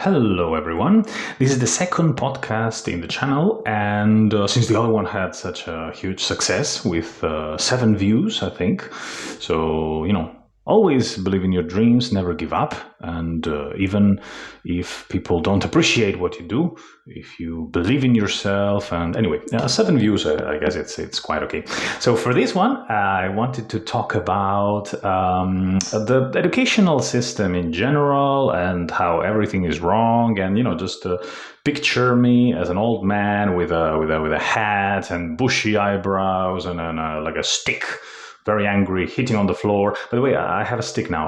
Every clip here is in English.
Hello, everyone. This is the second podcast in the channel, and since the other one had such a huge success with 7 views, I think, so always believe in your dreams, never give up, and even if people don't appreciate what you do, if you believe in yourself, and anyway, 7 views, I guess it's quite okay. So for this one, I wanted to talk about the educational system in general and how everything is wrong, and just picture me as an old man with a hat and bushy eyebrows and like a stick, very angry, hitting on the floor. By the way, I have a stick now,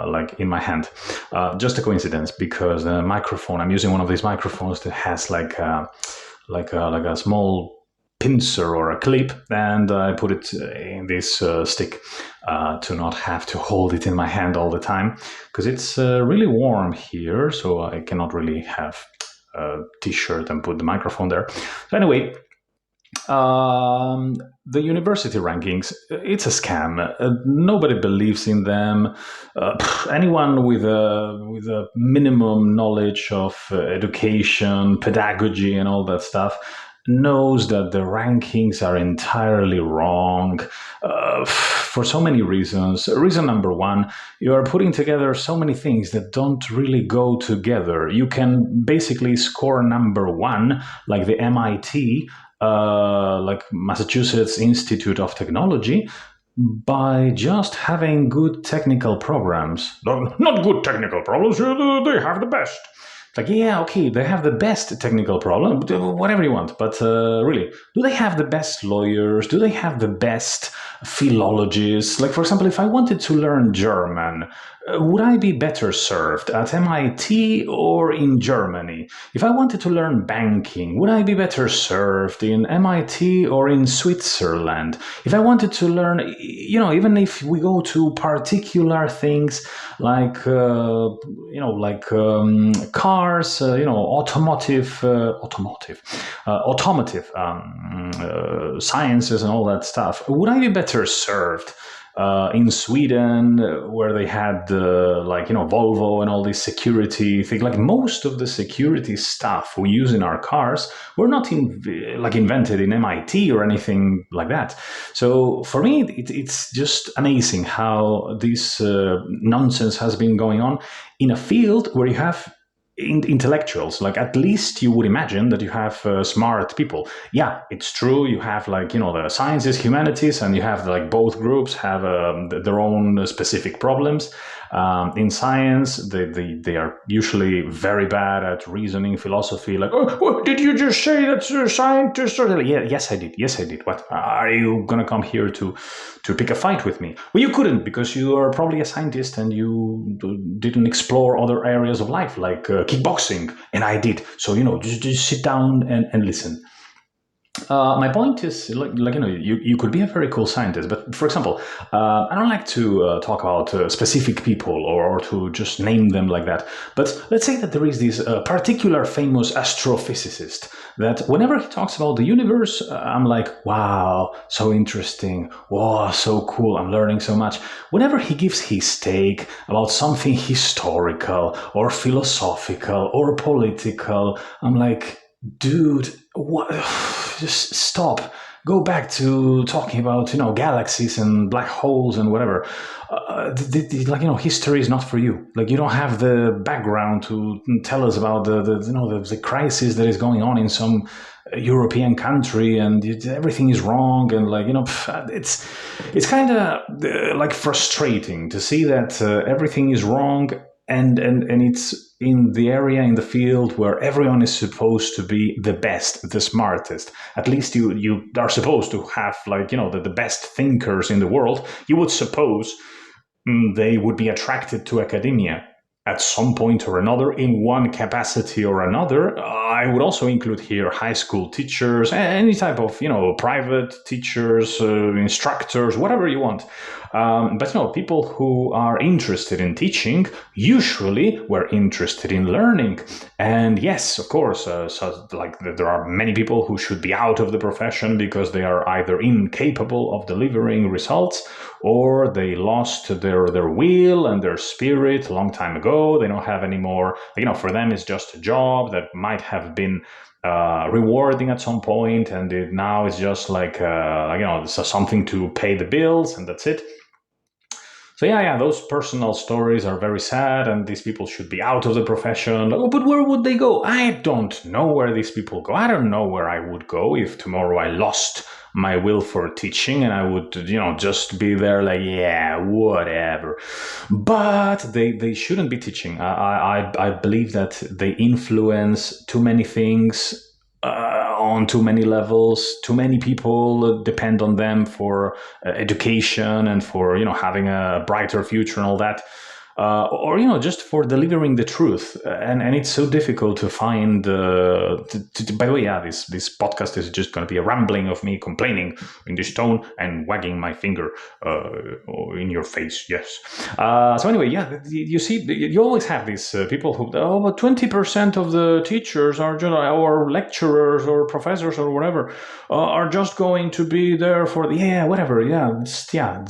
like in my hand. Just a coincidence, because the microphone, I'm using one of these microphones that has like a small pincer or a clip, and I put it in this stick to not have to hold it in my hand all the time, because it's really warm here, so I cannot really have a t-shirt and put the microphone there. So anyway, the university rankings, it's a scam. Nobody believes in them. Anyone with a minimum knowledge of education, pedagogy, and all that stuff knows that the rankings are entirely wrong for so many reasons. Reason number one, you are putting together so many things that don't really go together. You can basically score number one, like the MIT, like Massachusetts Institute of Technology, by just having good technical programs. Not good technical programs, they have the best. It's like, yeah, okay, they have the best technical problem, whatever you want. But really, do they have the best lawyers? Do they have the best philologists? Like, for example, if I wanted to learn German, would I be better served at MIT or in Germany? If I wanted to learn banking, would I be better served in MIT or in Switzerland? If I wanted to learn, even if we go to particular things like, cars, automotive sciences and all that stuff, would I be better served in Sweden, where they had Volvo and all this security thing? Like, most of the security stuff we use in our cars were not invented in MIT or anything like that. So for me, it's just amazing how this nonsense has been going on in a field where you have intellectuals. Like, at least you would imagine that you have smart people. Yeah, it's true, you have the sciences, humanities, and you have both groups have their own specific problems. In science, they are usually very bad at reasoning, philosophy. Like, oh, did you just say that scientists are... Yeah, yes I did. What, are you gonna come here to pick a fight with me? Well, you couldn't, because you are probably a scientist and you didn't explore other areas of life, like kickboxing, and I did. So just sit down and listen. My point is, you could be a very cool scientist, but for example, I don't like to talk about specific people or to just name them like that. But let's say that there is this particular famous astrophysicist that whenever he talks about the universe, I'm like, wow, so interesting. Wow, so cool. I'm learning so much. Whenever he gives his take about something historical or philosophical or political, I'm like, dude, what? Just stop. Go back to talking about galaxies and black holes and whatever. History is not for you. Like, you don't have the background to tell us about the crisis that is going on in some European country, and everything is wrong, and it's kind of frustrating to see that everything is wrong, and it's in the area, in the field where everyone is supposed to be the best, the smartest. At least you are supposed to have the best thinkers in the world. You would suppose they would be attracted to academia at some point or another, in one capacity or another. I would also include here high school teachers, any type of, private teachers, instructors, whatever you want. But people who are interested in teaching usually were interested in learning. And yes, of course, so like there are many people who should be out of the profession because they are either incapable of delivering results, or they lost their will and their spirit a long time ago. They don't have any more. For them, it's just a job that might have been rewarding at some point, and now it's just like so something to pay the bills, and that's it. So yeah, those personal stories are very sad, and these people should be out of the profession. Oh, but where would they go? I don't know where these people go. I don't know where I would go if tomorrow I lost my will for teaching and I would, just be there like, yeah, whatever. But they shouldn't be teaching. I believe that they influence too many things on too many levels. Too many people depend on them for education and for having a brighter future and all that. Or just for delivering the truth, and it's so difficult to find. By the way, this podcast is just going to be a rambling of me complaining in this tone and wagging my finger in your face. Yes. So anyway, you see, you always have these people who, but 20% of the teachers are just, or lecturers or professors or whatever, are just going to be there for whatever. We understand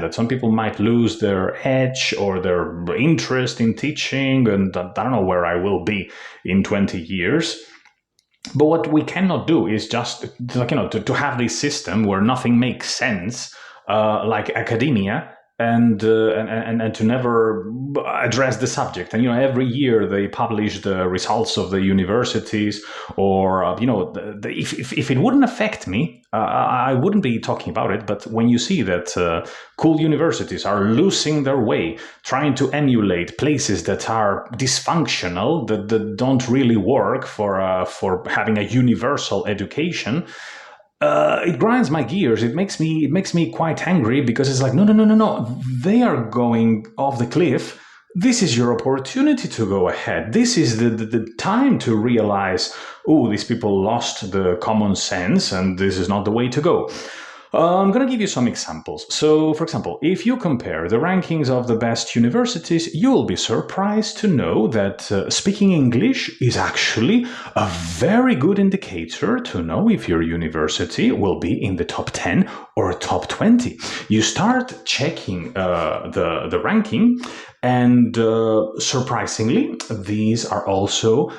that some people might lose their edge or their interest in teaching, and I don't know where I will be in 20 years. But what we cannot do is just to have this system where nothing makes sense, like academia, and to never address the subject. And every year they publish the results of the universities, or if it wouldn't affect me, I wouldn't be talking about it. But when you see that cool universities are losing their way, trying to emulate places that are dysfunctional, that don't really work for having a universal education, it grinds my gears. It makes me quite angry, because it's like, no. They are going off the cliff. This is your opportunity to go ahead. This is the time to realize, oh, these people lost the common sense, and this is not the way to go. I'm going to give you some examples. So, for example, if you compare the rankings of the best universities, you will be surprised to know that speaking English is actually a very good indicator to know if your university will be in the top 10 or top 20. You start checking the ranking, and surprisingly, these are also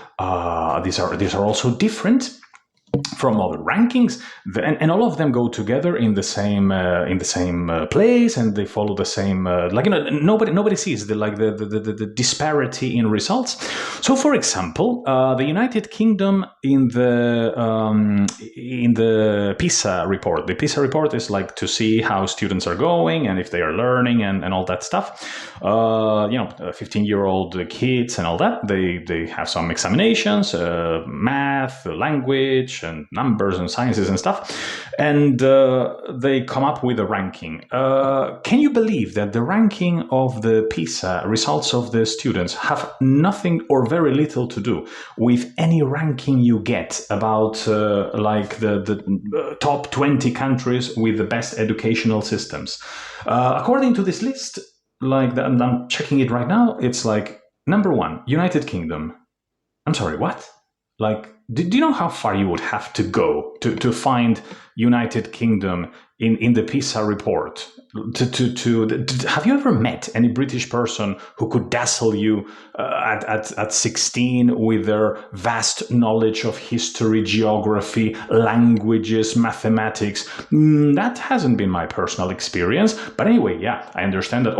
different from other rankings, and all of them go together in the same place, and they follow the same nobody sees the disparity in results. So, for example, the United Kingdom in the PISA report. The PISA report is like to see how students are going and if they are learning and all that stuff. 15-year-old kids and all that. They have some examinations, math, language, and numbers and sciences and stuff, and they come up with a ranking. Can you believe that the ranking of the PISA results of the students have nothing or very little to do with any ranking you get about the top 20 countries with the best educational systems? According to this list, I'm checking it right now, it's like number 1, United Kingdom. I'm sorry, what? Do you know how far you would have to go to find United Kingdom in the PISA report? Have you ever met any British person who could dazzle you at 16 with their vast knowledge of history, geography, languages, mathematics? That hasn't been my personal experience. But anyway, I understand that,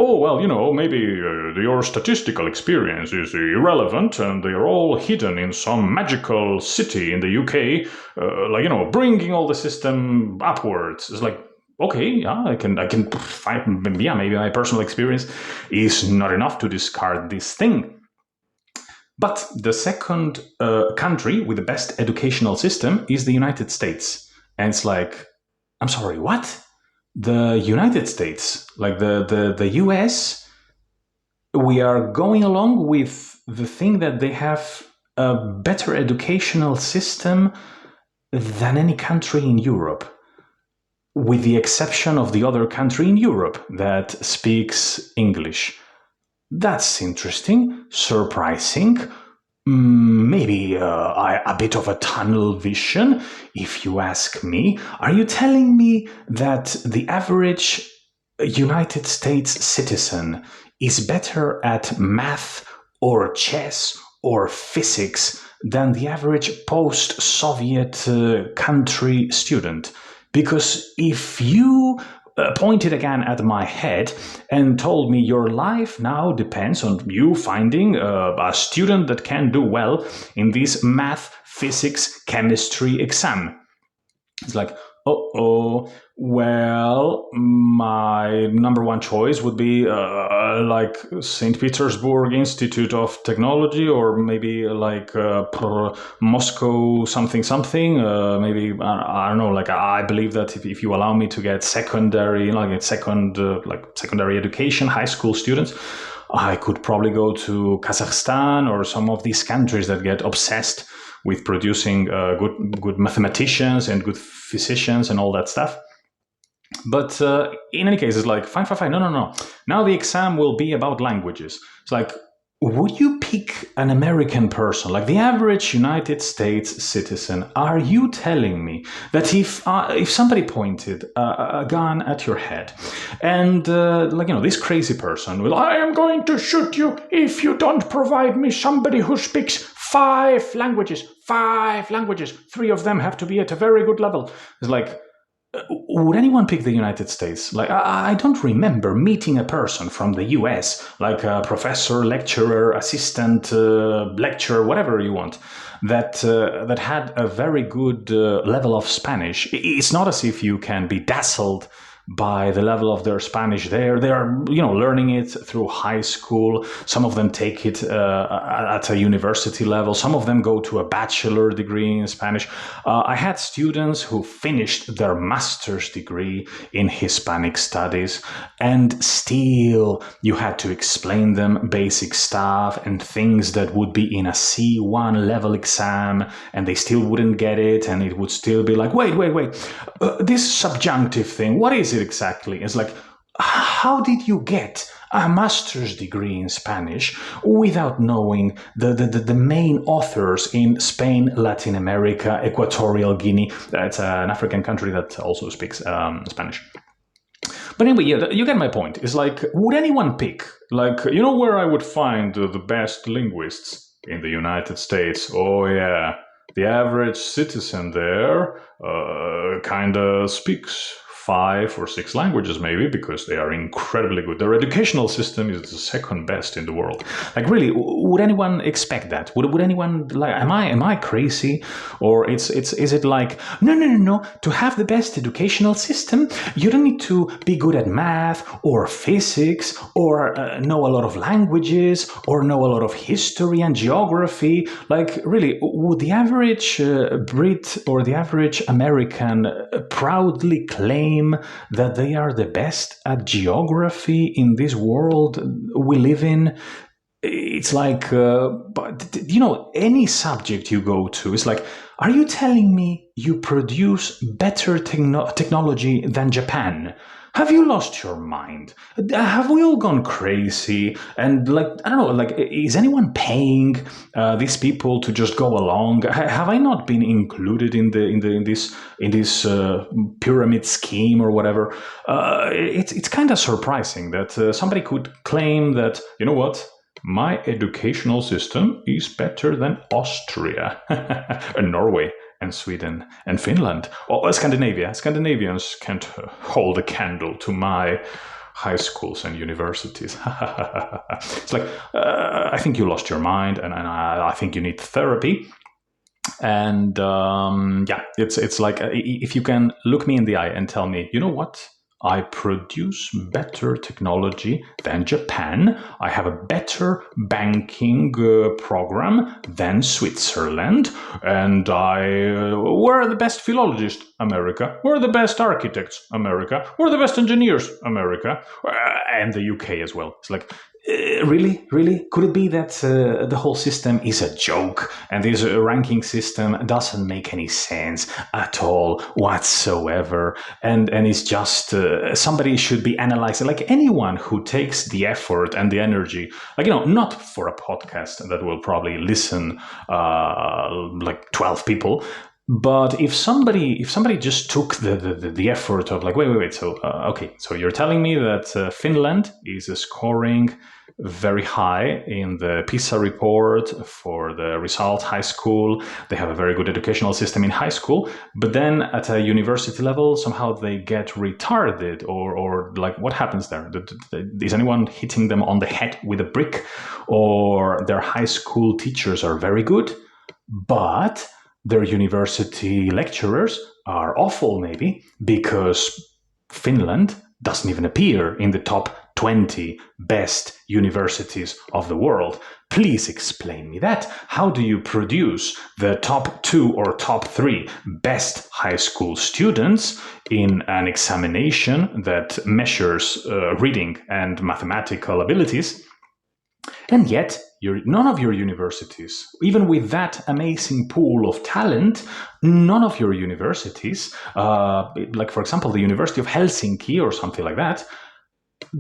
maybe your statistical experience is irrelevant and they're all hidden in some magical city in the UK, bringing all the system upwards. It's like, okay, I can find, maybe my personal experience is not enough to discard this thing. But the second country with the best educational system is the United States. And it's like, I'm sorry, what? The United States, like the US, we are going along with the thing that they have a better educational system than any country in Europe, with the exception of the other country in Europe that speaks English. That's interesting, surprising, maybe a bit of a tunnel vision, if you ask me. Are you telling me that the average United States citizen is better at math or chess or physics than the average post Soviet country student? Because if you pointed again at my head and told me your life now depends on you finding a student that can do well in this math, physics, chemistry exam. It's like, well, my number one choice would be like St. Petersburg Institute of Technology, or maybe like Moscow something something. Maybe I don't know. Like I believe that if you allow me to get secondary, like secondary education, high school students, I could probably go to Kazakhstan or some of these countries that get obsessed with producing good mathematicians and good physicians and all that stuff. But in any case, it's like, fine, no. Now the exam will be about languages. It's like, would you pick an American person, like the average United States citizen? Are you telling me that if somebody pointed a gun at your head and this crazy person will, I am going to shoot you if you don't provide me somebody who speaks five languages, 3 of them have to be at a very good level. It's like, would anyone pick the United States? Like, I don't remember meeting a person from the US, like a professor, lecturer, assistant, lecturer, whatever you want, that had a very good level of Spanish. It's not as if you can be dazzled by the level of their Spanish there. They are, learning it through high school. Some of them take it at a university level. Some of them go to a bachelor degree in Spanish. I had students who finished their master's degree in Hispanic studies, and still you had to explain them basic stuff and things that would be in a C1 level exam, and they still wouldn't get it, and it would still be like, wait, this subjunctive thing, what is it exactly? It's like, how did you get a master's degree in Spanish without knowing the main authors in Spain, Latin America, Equatorial Guinea? It's an African country that also speaks Spanish. But anyway, you get my point. It's like, would anyone pick, like, where I would find the best linguists? In the United States. Oh yeah, the average citizen there kind of speaks 5 or 6 languages, maybe, because they are incredibly good. Their educational system is the second best in the world. Like, really, would anyone expect that? Would anyone, like, am I crazy? Or is it like, no, to have the best educational system, you don't need to be good at math or physics or know a lot of languages or know a lot of history and geography. Like, really, would the average Brit or the average American proudly claim that they are the best at geography in this world we live in? It's like, any subject you go to, it's like, are you telling me you produce better technology than Japan? Have you lost your mind? Have we all gone crazy? And like, I don't know, like, is anyone paying these people to just go along? Have I not been included in this pyramid scheme or whatever? It's kind of surprising that somebody could claim that, you know what? My educational system is better than Austria and Norway and Sweden and Finland or Scandinavia. Scandinavians can't hold a candle to my high schools and universities. It's like, I think you lost your mind, and I think you need therapy. And it's like, if you can look me in the eye and tell me, you know what? I produce better technology than Japan. I have a better banking program than Switzerland. And we're the best philologists, America. We're the best architects, America. We're the best engineers, America. And the UK as well. It's like, Really? Could it be that the whole system is a joke and this ranking system doesn't make any sense at all whatsoever? And it's just somebody should be analyzing, like anyone who takes the effort and the energy, like, not for a podcast that will probably listen like 12 people. But if somebody just took the effort of like, wait, so okay, so you're telling me that Finland is scoring very high in the PISA report for the result high school. They have a very good educational system in high school, but then at a university level, somehow they get retarded, or like, what happens there? Is anyone hitting them on the head with a brick, or their high school teachers are very good, but their university lecturers are awful, maybe because Finland doesn't even appear in the top 20 best universities of the world. Please explain me that. How do you produce the top 2 or top 3 best high school students in an examination that measures reading and mathematical abilities? And yet, none of your universities, even with that amazing pool of talent, none of your universities, like for example, the University of Helsinki or something like that,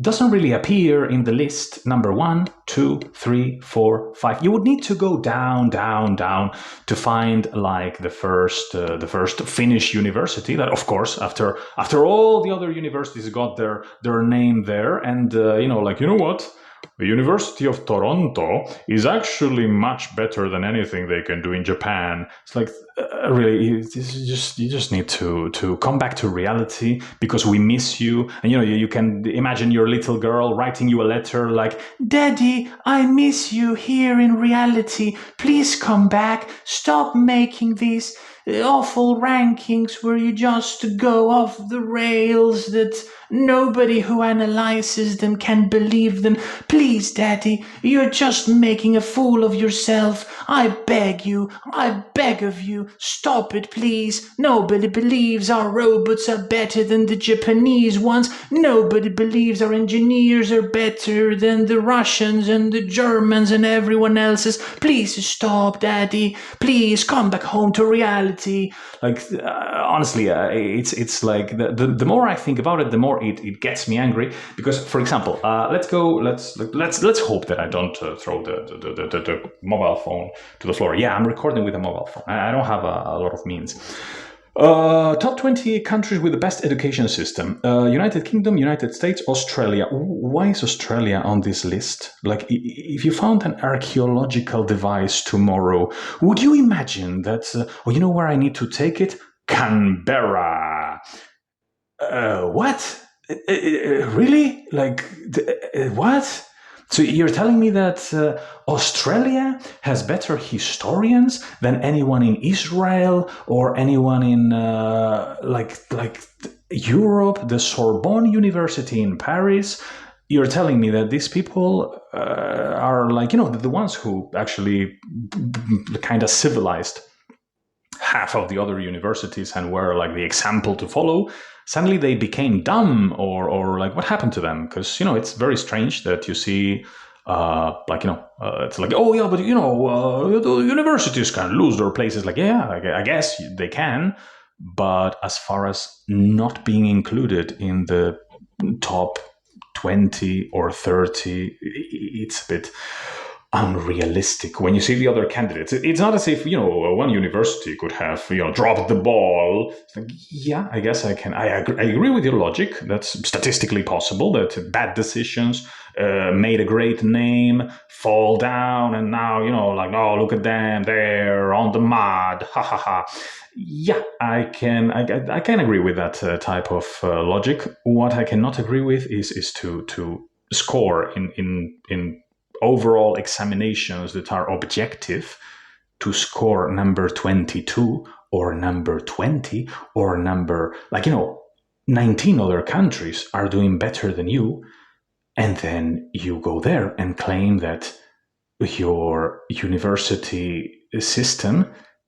doesn't really appear in the list number 1, 2, 3, 4, 5. You would need to go down to find like the first Finnish university that, of course, after all the other universities got their name there, and like, you know what? The University of Toronto is actually much better than anything they can do in Japan. It's like, really, you just need to come back to reality, because we miss you. And you can imagine your little girl writing you a letter like, "Daddy, I miss you here in reality. Please come back. Stop making these awful rankings where you just go off the rails that nobody who analyzes them can believe them. Please, Daddy, you're just making a fool of yourself. I beg of you, stop it, please. Nobody believes our robots are better than the Japanese ones. Nobody believes our engineers are better than the Russians and the Germans and everyone else's. Please stop, Daddy. Please come back home to reality." Like, honestly, it's like the more I think about it, the more it gets me angry. Because, for example, let's hope that I don't throw the mobile phone to the floor. Yeah, I'm recording with a mobile phone. I don't have a lot of means. Top 20 countries with the best education system. United Kingdom, United States, Australia. Why is Australia on this list? Like, if you found an archaeological device tomorrow, would you imagine that, you know where I need to take it? Canberra. What? Really? Like, what? So you're telling me that Australia has better historians than anyone in Israel or anyone in like Europe, the Sorbonne University in Paris? You're telling me that these people are like, the ones who actually kind of civilized half of the other universities and were like the example to follow. Suddenly they became dumb, or like, what happened to them? Because it's very strange that you see it's like, oh yeah, but the universities can lose their places. Like, yeah, I guess they can, but as far as not being included in the top 20 or 30, it's a bit unrealistic when you see the other candidates. It's not as if one university could have dropped the ball. It's like, yeah, I guess I can. I agree with your logic. That's statistically possible that bad decisions made a great name fall down, and now like, oh, look at them, they're on the mud, ha ha ha. Yeah, I can agree with that type of logic. What I cannot agree with is to score in overall examinations that are objective, to score number 22 or number 20 or number 19 other countries are doing better than you, and then you go there and claim that your university system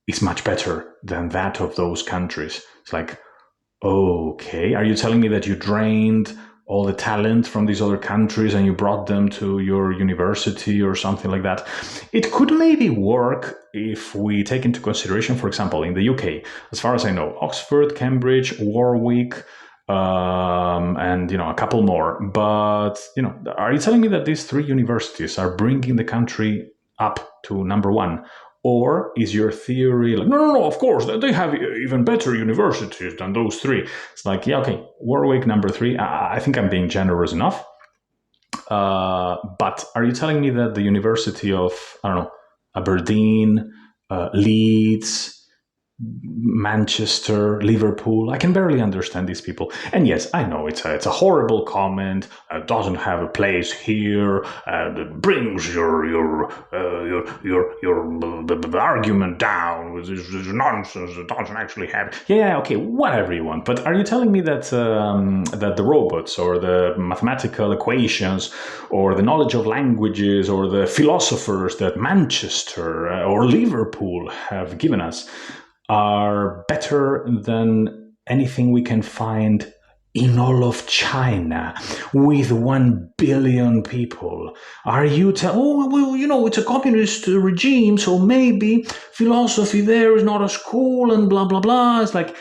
is much better than that of those countries. It's like, okay, are you telling me that you drained all the talent from these other countries and you brought them to your university or something like that. It could maybe work if we take into consideration, for example, in the UK, as far as I know, Oxford, Cambridge, Warwick, and a couple more. But are you telling me that these three universities are bringing the country up to number one? Or is your theory like, no, of course, they have even better universities than those three? It's like, yeah, okay, Warwick, number three. I think I'm being generous enough. But are you telling me that the University of, I don't know, Aberdeen, Leeds, Manchester, Liverpool. I can barely understand these people. And yes, I know it's a horrible comment. Doesn't have a place here. It brings your argument down with this nonsense. It doesn't actually have. Yeah, okay, whatever you want. But are you telling me that that the robots or the mathematical equations or the knowledge of languages or the philosophers that Manchester or Liverpool have given us are better than anything we can find in all of China with 1 billion people? Are you well, it's a communist regime, so maybe philosophy there is not as cool and blah, blah, blah. It's like,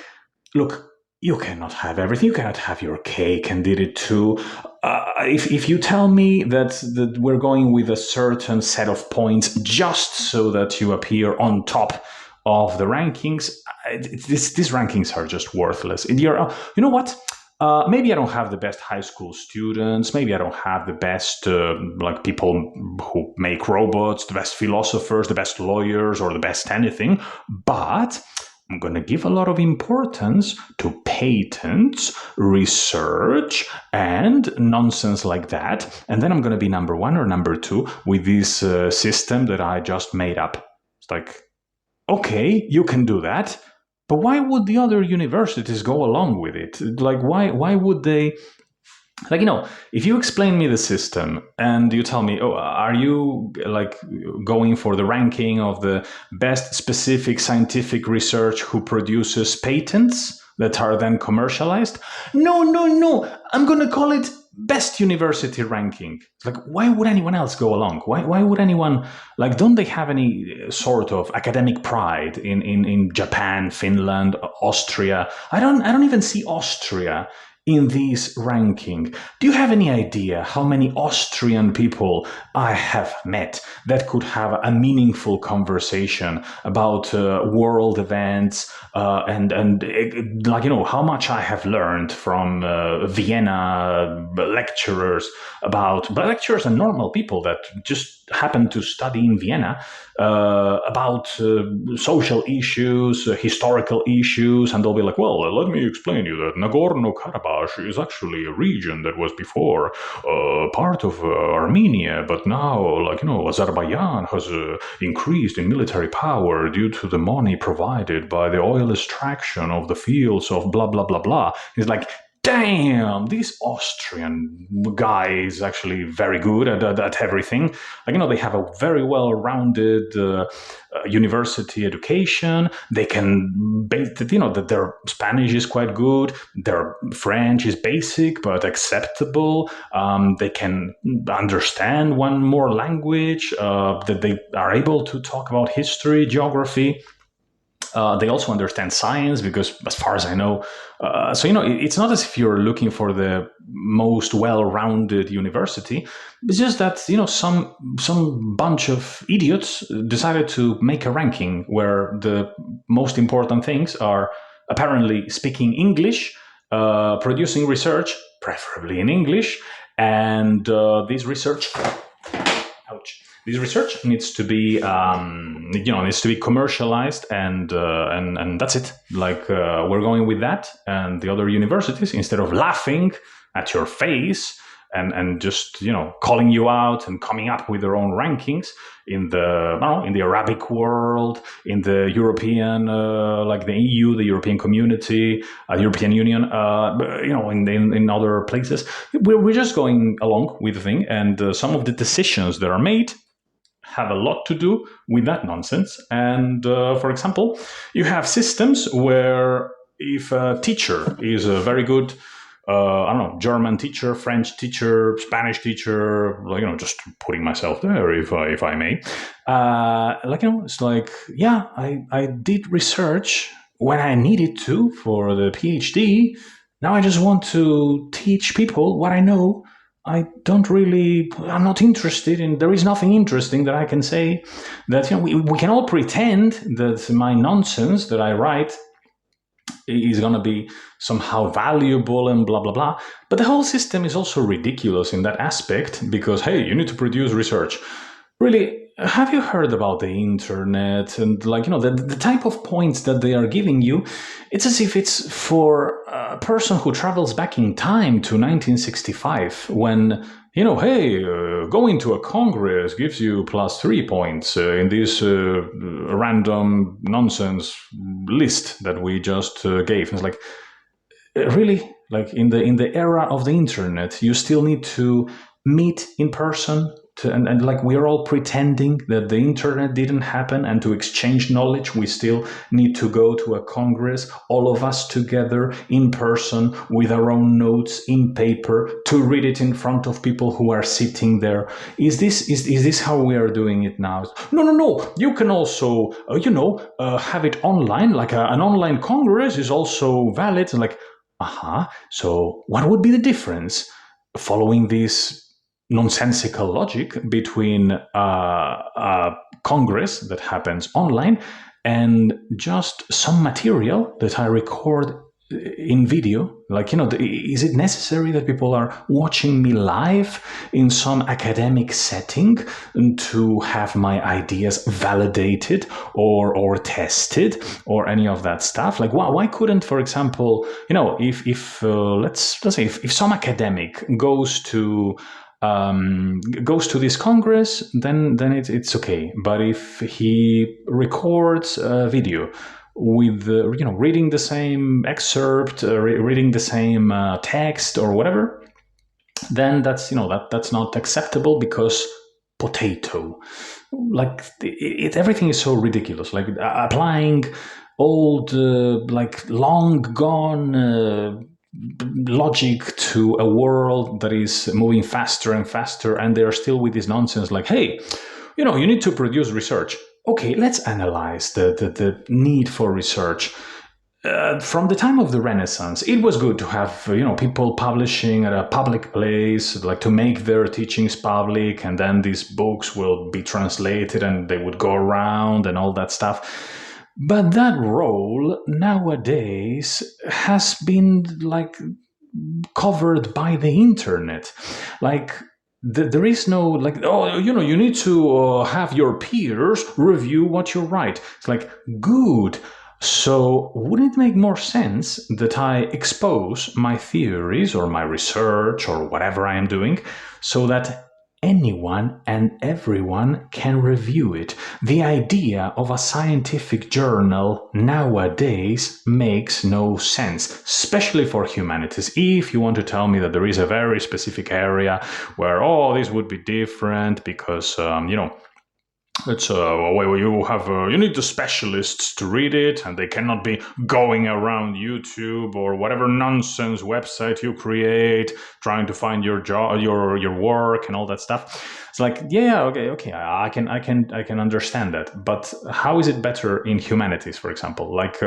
look, you cannot have everything. You cannot have your cake and eat it too. If you tell me that we're going with a certain set of points just so that you appear on top of the rankings, these rankings are just worthless. You know what? Maybe I don't have the best high school students. Maybe I don't have the best people who make robots, the best philosophers, the best lawyers, or the best anything. But I'm going to give a lot of importance to patents, research, and nonsense like that. And then I'm going to be number one or number two with this system that I just made up. It's like, okay, you can do that, but why would the other universities go along with it? Like, why would they? Like, if you explain me the system and you tell me, oh, are you like going for the ranking of the best specific scientific research who produces patents that are then commercialized? No. I'm going to call it best university ranking. Like, why would anyone else go along? Why would anyone, like, don't they have any sort of academic pride in Japan, Finland, Austria? I don't even see Austria in this ranking. Do you have any idea how many Austrian people I have met that could have a meaningful conversation about world events and how much I have learned from Vienna lecturers lecturers and normal people that just happen to study in Vienna about social issues, historical issues, and they'll be like, well, let me explain you that Nagorno-Karabakh is actually a region that was before part of Armenia, but now, Azerbaijan has increased in military power due to the money provided by the oil extraction of the fields of blah, blah, blah, blah. It's like, damn, this Austrian guy is actually very good at everything. They have a very well-rounded university education. They can, that their Spanish is quite good. Their French is basic but acceptable. They can understand one more language. That they are able to talk about history, geography. They also understand science because, as far as I know, it's not as if you're looking for the most well-rounded university. It's just that some bunch of idiots decided to make a ranking where the most important things are apparently speaking English, producing research, preferably in English, and this research. Ouch. This research needs to be, commercialized, and that's it. Like we're going with that, and the other universities, instead of laughing at your face and just calling you out and coming up with their own rankings in the Arabic world, in the European, like the EU, the European Community, the European Union, in other places, we're just going along with the thing, and some of the decisions that are made have a lot to do with that nonsense. And for example, you have systems where if a teacher is a very good I don't know, German teacher, French teacher, Spanish teacher, like, just putting myself there, if I may. It's like, yeah, I did research when I needed to for the PhD. Now I just want to teach people what I know. I'm not interested in, there is nothing interesting that I can say that, we can all pretend that my nonsense that I write is going to be somehow valuable and blah, blah, blah. But the whole system is also ridiculous in that aspect because, hey, you need to produce research. Really, have you heard about the internet and the type of points that they are giving you? It's as if it's for a person who travels back in time to 1965 when, hey, going to a congress gives you +3 points in this random nonsense list that we just gave. And it's like, really? Like in the era of the internet, you still need to meet in person and like we're all pretending that the internet didn't happen, and to exchange knowledge we still need to go to a congress, all of us together in person with our own notes in paper to read it in front of people who are sitting there. Is this how we are doing it now? No, you can also have it online, like an online congress is also valid. Like, so what would be the difference following this nonsensical logic between a congress that happens online and just some material that I record in video? Like, is it necessary that people are watching me live in some academic setting to have my ideas validated or tested or any of that stuff? Like, why couldn't, for example, if let's say if some academic goes to this congress, then it's okay. But if he records a video with reading the same excerpt, reading the same text or whatever, then that's that's not acceptable because potato. Like everything is so ridiculous. Like applying old like long gone logic to a world that is moving faster and faster, and they are still with this nonsense like, hey, you need to produce research. Okay, let's analyze the need for research. From the time of the Renaissance, it was good to have people publishing at a public place, like to make their teachings public, and then these books will be translated and they would go around and all that stuff. But that role nowadays has been like covered by the internet. Like there is no like, oh, you need to have your peers review what you write. It's like, good. So wouldn't it make more sense that I expose my theories or my research or whatever I am doing so that anyone and everyone can review it? The idea of a scientific journal nowadays makes no sense, especially for humanities. If you want to tell me that there is a very specific area where, this would be different because, it's you need the specialists to read it, and they cannot be going around YouTube or whatever nonsense website you create trying to find your job, your work, and all that stuff. It's like, yeah, okay, I can understand that, but how is it better in humanities, for example? Like,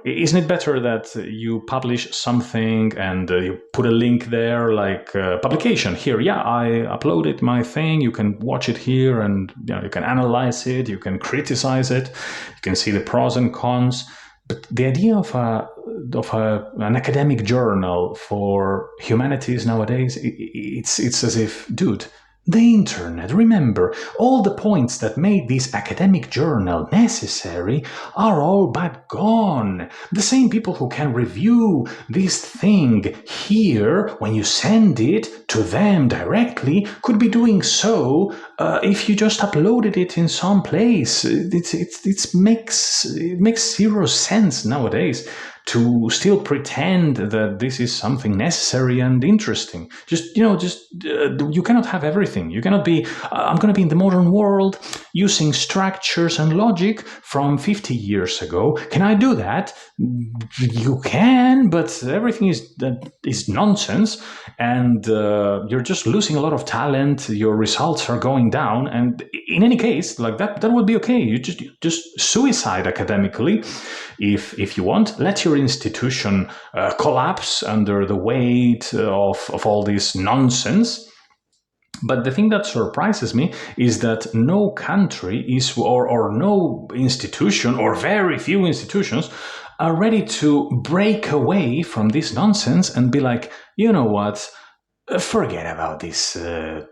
isn't it better that you publish something and you put a link there, like publication here? Yeah, I uploaded my thing. You can watch it here, and you can analyze it. You can criticize it. You can see the pros and cons. But the idea of an academic journal for humanities nowadays, it's as if, dude, the internet, remember, all the points that made this academic journal necessary are all but gone. The same people who can review this thing here when you send it to them directly could be doing so if you just uploaded it in some place. It makes zero sense nowadays to still pretend that this is something necessary and interesting. You cannot have everything. You cannot be, I'm going to be in the modern world using structures and logic from 50 years ago. Can I do that? You can, but everything is nonsense, and you're just losing a lot of talent. Your results are going down, and in any case, like that would be okay. You just suicide academically, if you want. Let your institution collapse under the weight of all this nonsense. But the thing that surprises me is that no country is, or no institution, or very few institutions, are ready to break away from this nonsense and be like, you know what? Forget about this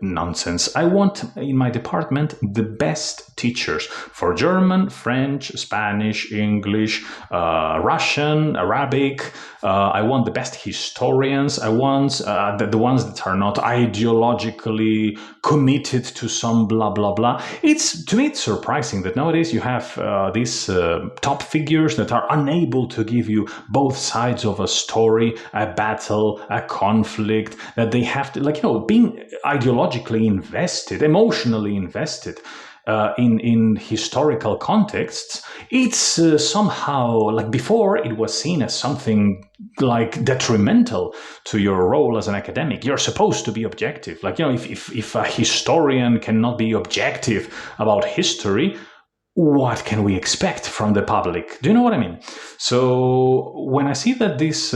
nonsense. I want in my department the best teachers for German, French, Spanish, English, Russian, Arabic. I want the best historians. I want the ones that are not ideologically committed to some blah blah blah. To me it's surprising that nowadays you have these top figures that are unable to give you both sides of a story, a battle, a conflict, that they have to, being ideologically invested, emotionally invested in historical contexts. It's somehow, like, before it was seen as something like detrimental to your role as an academic. You're supposed to be objective. If a historian cannot be objective about history, what can we expect from the public? Do you know what I mean? So when I see that this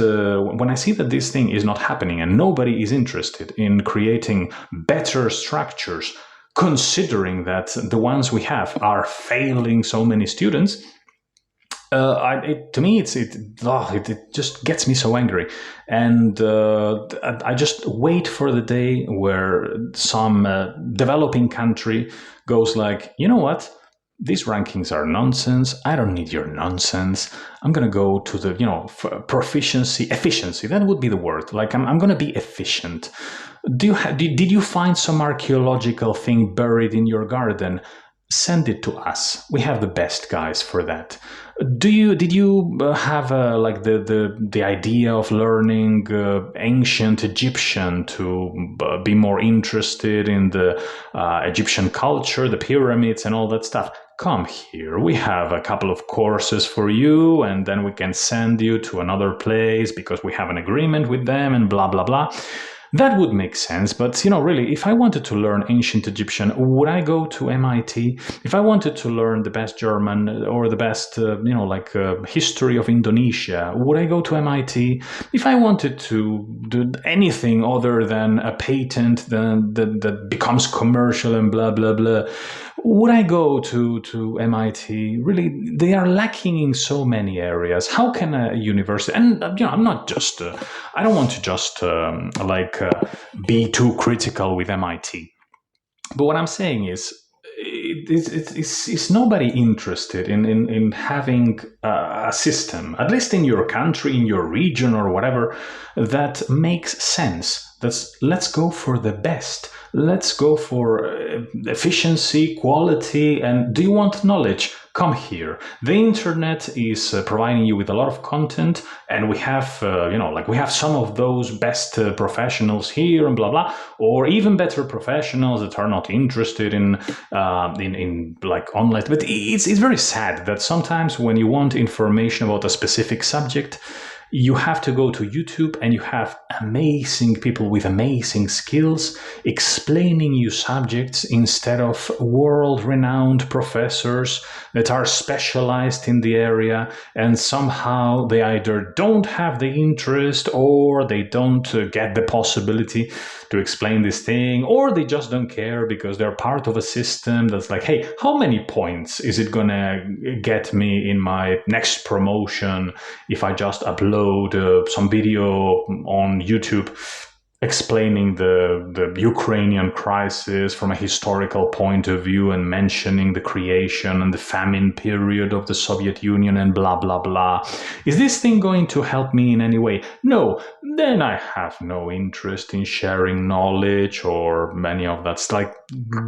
thing is not happening and nobody is interested in creating better structures, considering that the ones we have are failing so many students, to me, it just gets me so angry, and I just wait for the day where some developing country goes like, you know what? These rankings are nonsense. I don't need your nonsense. I'm going to go to the, efficiency. That would be the word. Like, I'm going to be efficient. Did you find some archaeological thing buried in your garden? Send it to us. We have the best guys for that. Did you have the idea of learning ancient Egyptian to be more interested in the Egyptian culture, the pyramids, and all that stuff? Come here. We have a couple of courses for you, and then we can send you to another place because we have an agreement with them, and blah blah blah. That would make sense, but really, if I wanted to learn ancient Egyptian, would I go to MIT? If I wanted to learn the best German or the best, history of Indonesia, would I go to MIT? If I wanted to do anything other than a patent that becomes commercial and blah blah blah, would I go to MIT? Really, they are lacking in so many areas. How can a university? And I'm not just. I don't want to just be too critical with MIT. But what I'm saying is, is nobody interested in having a system, at least in your country, in your region, or whatever, that makes sense. Let's go for the best. Let's go for efficiency, quality, and do you want knowledge? Come here. The internet is providing you with a lot of content, and we have, we have some of those best professionals here, and blah blah, or even better professionals that are not interested in online. But it's very sad that sometimes when you want information about a specific subject, you have to go to YouTube and you have amazing people with amazing skills explaining you subjects instead of world-renowned professors that are specialized in the area, and somehow they either don't have the interest or they don't get the possibility to explain this thing, or they just don't care because they're part of a system that's like, hey, how many points is it gonna get me in my next promotion if I just upload some video on YouTube explaining the Ukrainian crisis from a historical point of view and mentioning the creation and the famine period of the Soviet Union and blah, blah, blah. Is this thing going to help me in any way? No. Then I have no interest in sharing knowledge or any of that. It's like,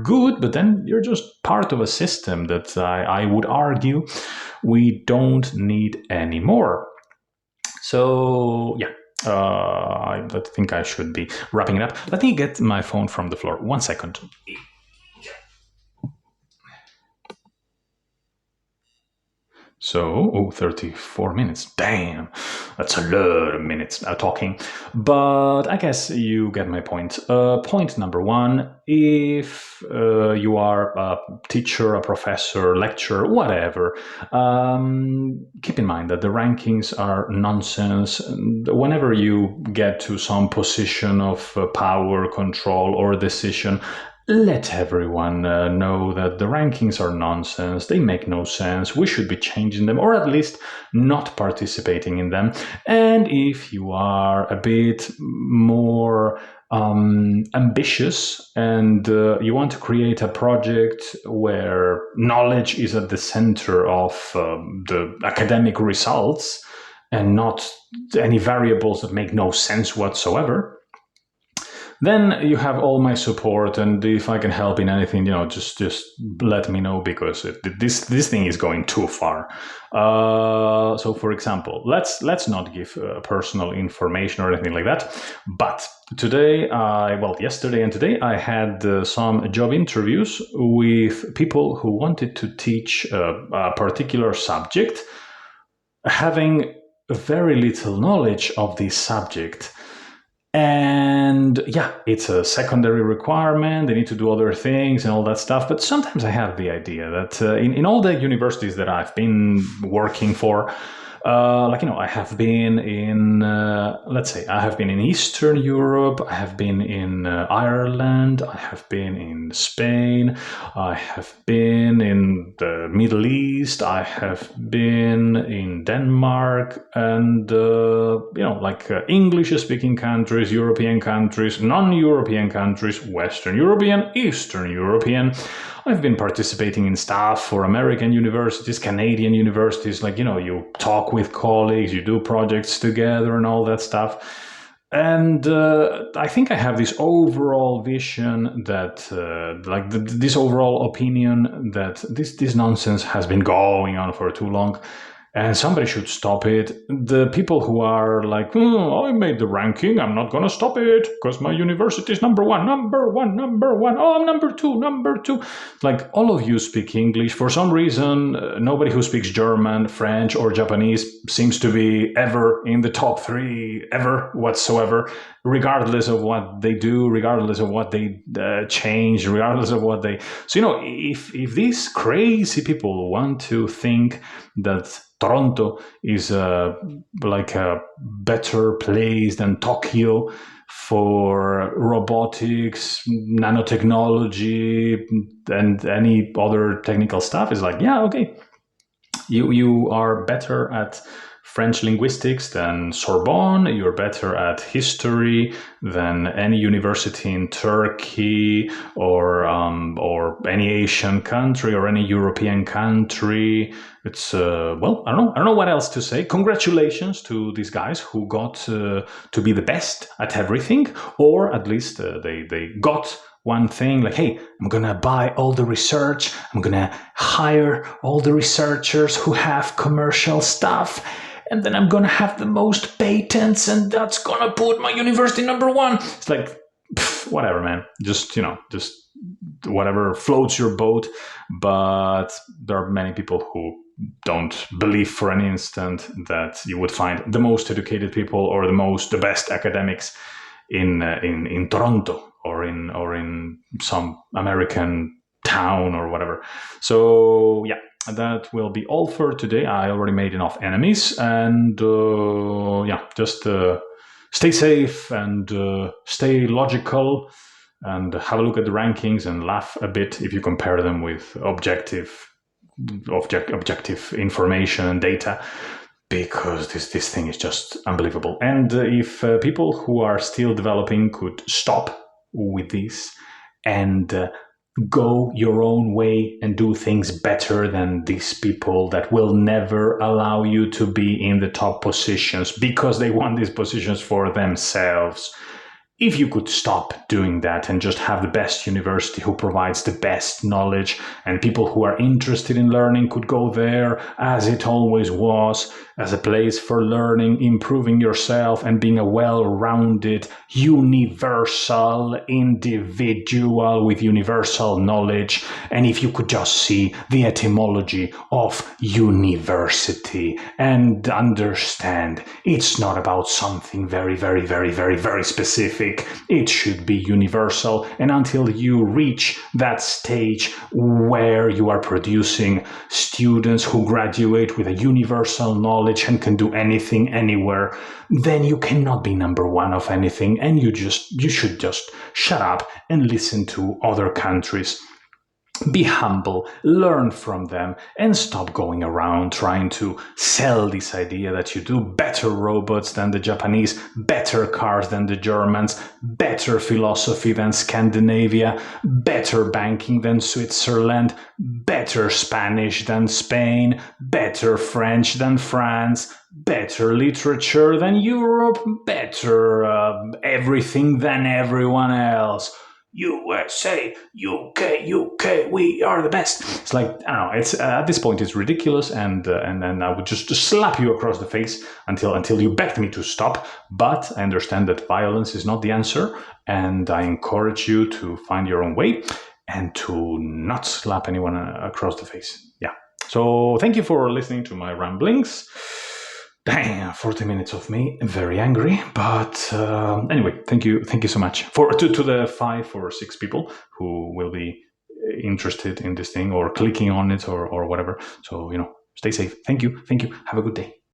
good, but then you're just part of a system that I would argue we don't need anymore. So yeah, I think I should be wrapping it up. Let me get my phone from the floor. 1 second. So, 34 minutes. Damn, that's a lot of minutes talking. But I guess you get my point. Point number one, if you are a teacher, a professor, lecturer, whatever, keep in mind that the rankings are nonsense. Whenever you get to some position of power, control, or decision, let everyone know that the rankings are nonsense. They make no sense. We should be changing them, or at least not participating in them. And if you are a bit more ambitious and you want to create a project where knowledge is at the center of the academic results and not any variables that make no sense whatsoever, then you have all my support. And if I can help in anything, just let me know, because this thing is going too far. So for example, let's not give personal information or anything like that. But yesterday and today, I had some job interviews with people who wanted to teach a particular subject, having very little knowledge of this subject. And yeah, it's a secondary requirement. They need to do other things and all that stuff. But sometimes I have the idea that in all the universities that I've been working for, I have been in, let's say, I have been in Eastern Europe, I have been in Ireland, I have been in Spain, I have been in the Middle East, I have been in Denmark, and, English-speaking countries, European countries, non-European countries, Western European, Eastern European. I've been participating in stuff for American universities, Canadian universities, you talk with colleagues, you do projects together and all that stuff. And I think I have this overall vision that, this overall opinion that this nonsense has been going on for too long. And somebody should stop it. The people who are like, I made the ranking, I'm not going to stop it because my university is number one. Oh, I'm number two. Like, all of you speak English. For some reason, nobody who speaks German, French, or Japanese seems to be ever in the top three, ever whatsoever, regardless of what they do, regardless of what they change, regardless of what they... So, if these crazy people want to think that Toronto is a better place than Tokyo for robotics, nanotechnology, and any other technical stuff, is like, yeah, okay. You are better at French linguistics than Sorbonne. You're better at history than any university in Turkey or any Asian country or any European country. It's I don't know what else to say. Congratulations to these guys who got to be the best at everything, or at least they got one thing, like, hey, I'm gonna buy all the research, I'm gonna hire all the researchers who have commercial stuff, and then I'm gonna have the most patents, and that's gonna put my university number one. It's like, whatever, man. Just whatever floats your boat. But there are many people who don't believe for an instant that you would find the most educated people or the best academics in Toronto or in some American town or whatever. So yeah, that will be all for today. I already made enough enemies, and just stay safe and stay logical, and have a look at the rankings and laugh a bit if you compare them with objective information and data, because this thing is just unbelievable. And if people who are still developing could stop with this and go your own way and do things better than these people that will never allow you to be in the top positions because they want these positions for themselves. if you could stop doing that and just have the best university who provides the best knowledge, and people who are interested in learning could go there, as it always was, as a place for learning, improving yourself, and being a well-rounded, universal individual with universal knowledge. And if you could just see the etymology of university and understand it's not about something very, very, very, very, very specific. It should be universal. And until you reach that stage where you are producing students who graduate with a universal knowledge and can do anything anywhere, then you cannot be number one of anything, and you should just shut up and listen to other countries. Be humble, learn from them, and stop going around trying to sell this idea that you do better robots than the Japanese, better cars than the Germans, better philosophy than Scandinavia, better banking than Switzerland, better Spanish than Spain, better French than France, better literature than Europe, better everything than everyone else. USA, UK, we are the best. It's like, I don't know. It's at this point it's ridiculous, and then I would just slap you across the face until you begged me to stop. But I understand that violence is not the answer, and I encourage you to find your own way and to not slap anyone across the face. Yeah. So thank you for listening to my ramblings. Dang, 40 minutes of me, very angry. But anyway, thank you so much to the 5 or 6 people who will be interested in this thing or clicking on it or whatever. So, stay safe. Thank you. Have a good day.